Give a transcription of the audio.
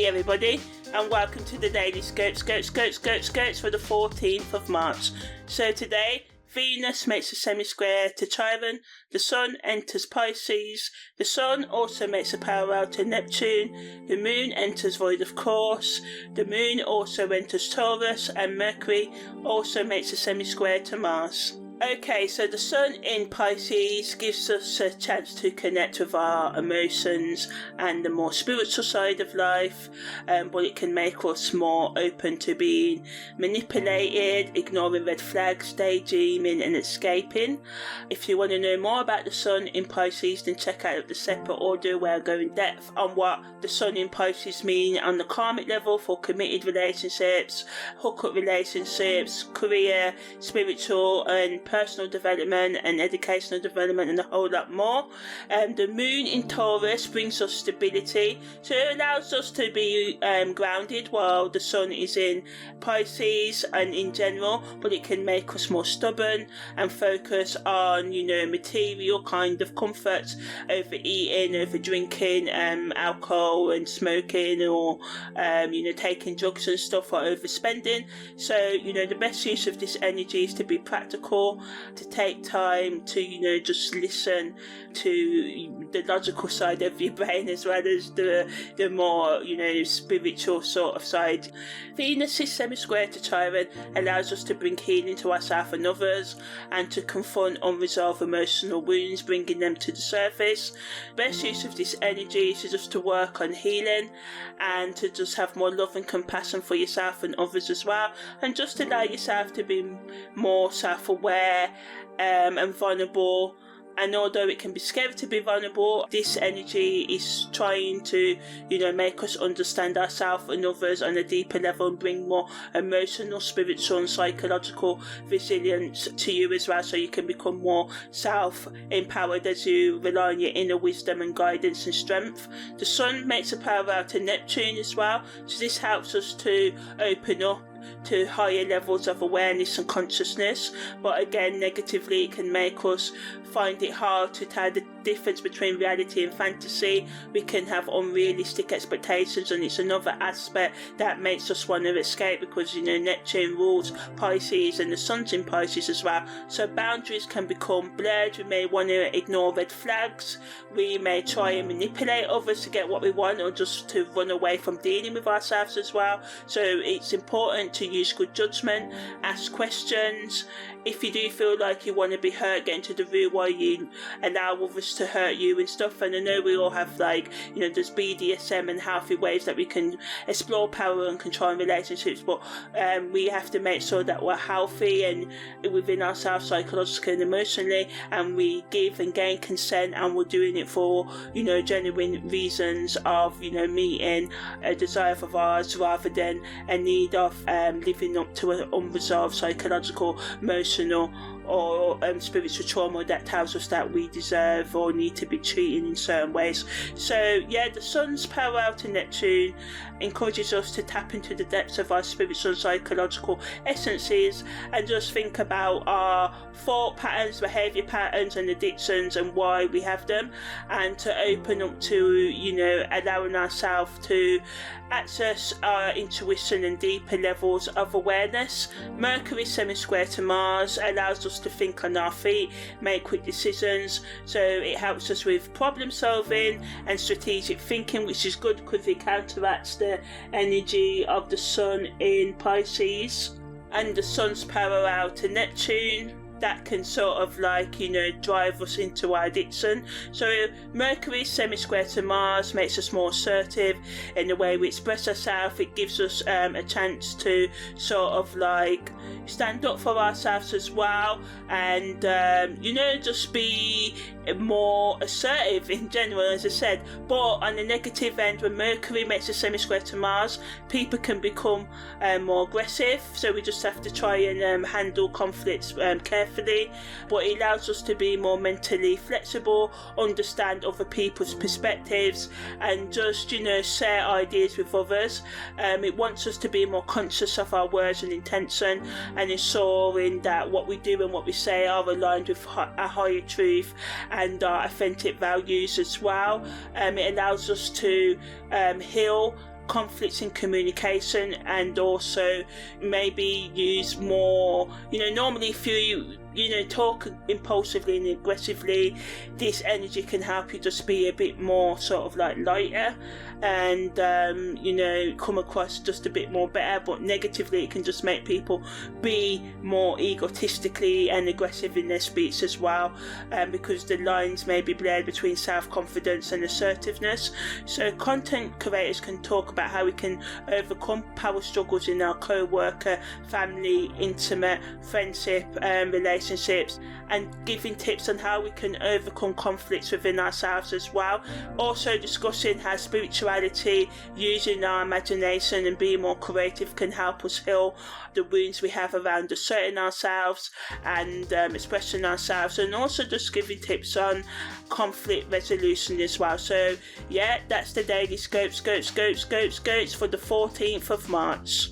everybody, and welcome to the Daily Scopes for the 14th of March. So today, Venus makes a semi-square to Chiron, the Sun enters Pisces, the Sun also makes a parallel to Neptune, the Moon enters void of course, the Moon also enters Taurus, and Mercury also makes a semi-square to Mars. Okay, so the Sun in Pisces gives us a chance to connect with our emotions and the more spiritual side of life, but it can make us more open to being manipulated, ignoring red flags, daydreaming and escaping. If you want to know more about the Sun in Pisces, then check out the separate audio where I go in depth on what the Sun in Pisces mean on the karmic level for committed relationships, hookup relationships, career, spiritual and personal development and educational development and a whole lot more. The Moon in Taurus brings us stability, so it allows us to be grounded, while the Sun is in Pisces and in general, but it can make us more stubborn and focus on, material kind of comforts over eating, over drinking, alcohol and smoking, or taking drugs and stuff, or overspending. So the best use of this energy is to be practical, to take time to just listen to the logical side of your brain as well as the more spiritual sort of side. Venus's semi-square to Chiron allows us to bring healing to ourselves and others, and to confront unresolved emotional wounds, bringing them to the surface. Best use of this energy is just to work on healing and to just have more love and compassion for yourself and others as well, and just allow yourself to be more self-aware and vulnerable. And although it can be scary to be vulnerable, this energy is trying to, make us understand ourselves and others on a deeper level and bring more emotional, spiritual and psychological resilience to you as well, so you can become more self-empowered as you rely on your inner wisdom and guidance and strength. The Sun makes a parallel to Neptune as well, so this helps us to open up to higher levels of awareness and consciousness, but again negatively it can make us find it hard to tell the difference between reality and fantasy. We can have unrealistic expectations, and it's another aspect that makes us want to escape, because Neptune rules Pisces and the Sun's in Pisces as well, so boundaries can become blurred. We may want to ignore red flags, we may try and manipulate others to get what we want, or just to run away from dealing with ourselves as well. So it's important to use good judgment, ask questions. If you do feel like you want to be hurt, get into the root why you allow others to hurt you and stuff. And I know we all have there's BDSM and healthy ways that we can explore power and control in relationships, but we have to make sure that we're healthy and within ourselves psychologically and emotionally, and we give and gain consent, and we're doing it for genuine reasons of meeting a desire of ours rather than a need of living up to an unresolved psychological, emotional or spiritual trauma that tells us that we deserve or need to be treated in certain ways. So the Sun's parallel to Neptune encourages us to tap into the depths of our spiritual and psychological essences, and just think about our thought patterns, behaviour patterns and addictions and why we have them, and to open up to allowing ourselves to access our intuition and deeper levels of awareness. Mercury semi-square to Mars allows us to think on our feet, make quick decisions, so it helps us with problem solving and strategic thinking, which is good because it counteracts the energy of the Sun in Pisces. And the Sun's parallel to Neptune, that can sort of drive us into our addiction. So Mercury semi-square to Mars makes us more assertive in the way we express ourselves. It gives us a chance to sort of stand up for ourselves as well, and just be more assertive in general, as I said. But on the negative end, when Mercury makes a semi-square to Mars, people can become more aggressive, so we just have to try and handle conflicts carefully. But it allows us to be more mentally flexible, understand other people's perspectives, and just share ideas with others. It wants us to be more conscious of our words and intention, and ensuring that what we do and what we say are aligned with a higher truth and our authentic values as well. It allows us to heal conflicts in communication, and also maybe use more, normally if you talk impulsively and aggressively, this energy can help you just be a bit more sort of like lighter and come across just a bit more better. But negatively, it can just make people be more egotistically and aggressive in their speech as well, because the lines may be blurred between self-confidence and assertiveness. So content creators can talk about how we can overcome power struggles in our co-worker, family, intimate, friendship, relationships, and giving tips on how we can overcome conflicts within ourselves as well. Also discussing how spirituality, using our imagination and being more creative can help us heal the wounds we have around asserting ourselves and expressing ourselves, and also just giving tips on conflict resolution as well. So yeah, that's the daily scope for the 14th of March.